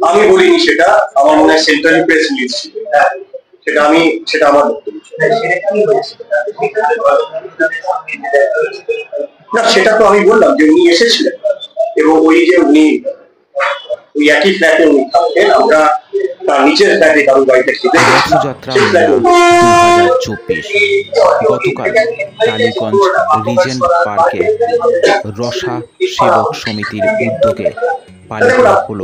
আমি বলিনি সেটা, আমার মনে হয় সেন্ট্রালি প্রেস রিলিজ ছিল, সেটা আমার বক্তব্য। না, সেটা তো আমি বললাম যে উনি এসেছিলেন এবং ওই যে উনি ওই একই ফ্ল্যাটে উনি থাকতেন, আমরা তার নিচের ফ্ল্যাটে কারোর বাড়িতে খেতে রথযাত্রা মেলা 2024 গতকাল টালিগঞ্জ রিজেন্ট পার্কে রসা সেবক সমিতির উদ্যোগে পালিত হলো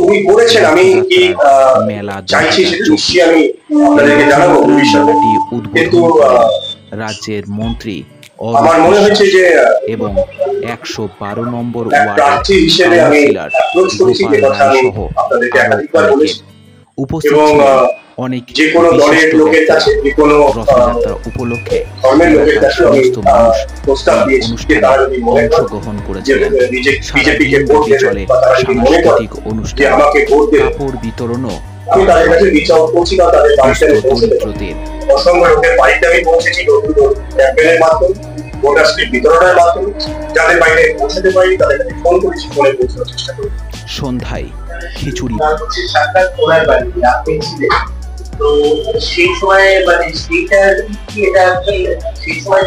মেলা 2024। মেলাটি উদ্বোধন করেন রাজ্যের মন্ত্রী এবং 112 নম্বর ওয়ার্ডের কাউন্সিলর গোপাল রায় সহ উপস্থিত ছিলেন অনেক বিশিষ্ট ব্যক্তিরা। রথযাত্রা উপলক্ষে সমস্ত মানুষ অনুষ্ঠানে অংশগ্রহণ করেছিলেন। সারাদিন ব্যাপী চলে সাংস্কৃতিক অনুষ্ঠান, কাপড় বিতরণও দরিদ্রদের। অসংখ্য লোকের বাড়িতে আমি পৌঁছেছি ক্যাম্পেনের মাধ্যমে, ভোটার স্লিপ বিতরণের মাধ্যমে, যাদের বাইরে পৌঁছাতে পারি তাদের কাছে ফোন করেছি, ফোনে পৌঁছানোর চেষ্টা করি। সন্ধ্যায় খিচুড়ি সাক্ষাৎ ওনার বাড়িতে আপনি ছিলেন, তো সেই সময় মানে সেইটা কি এটা সেই সময়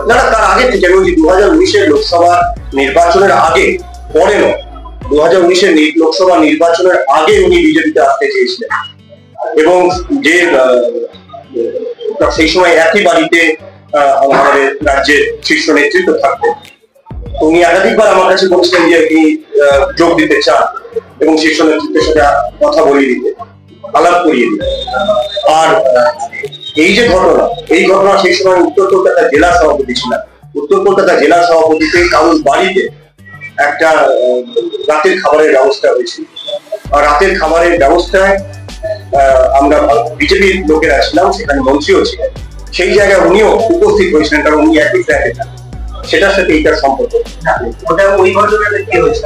না, তার আগে থেকে আমি 2019-এর লোকসভা নির্বাচনের আগে, পরে নয়, 2019-এর লোকসভা নির্বাচনের আগে উনি বিজেপিতে আসতে চেয়েছিলেন এবং যে সেই সময় একই বাড়িতে আমাদের রাজ্যের শীর্ষ নেতৃত্ব থাকতেন। উনি একাধিকবার আমার কাছে বলছিলেন যে উনি যোগ দিতে চান এবং শীর্ষ নেতৃত্বের সাথে কথা বলিয়ে দিতে, আলাপ করিয়ে দিতে। আর এই যে ঘটনা, এই ঘটনা সেই সময় উত্তর কলকাতা জেলা সভাপতি ছিলেন। উত্তর কলকাতা জেলা সভাপতিতে কারোর বাড়িতে একটা রাতের খাবারের ব্যবস্থা হয়েছিল, আর রাতের খাবারের ব্যবস্থায় আমরা বিজেপির লোকেরা ছিলাম, সেখানে মন্ত্রীও ছিলেন, সেই জায়গায় উনিও উপস্থিত হয়েছিলেন, কারণ উনি একই ফ্ল্যাটে থাকেন। সেটার সাথে এইটার সম্পর্ক ওটা ওই ঘটনাটা কি হয়েছে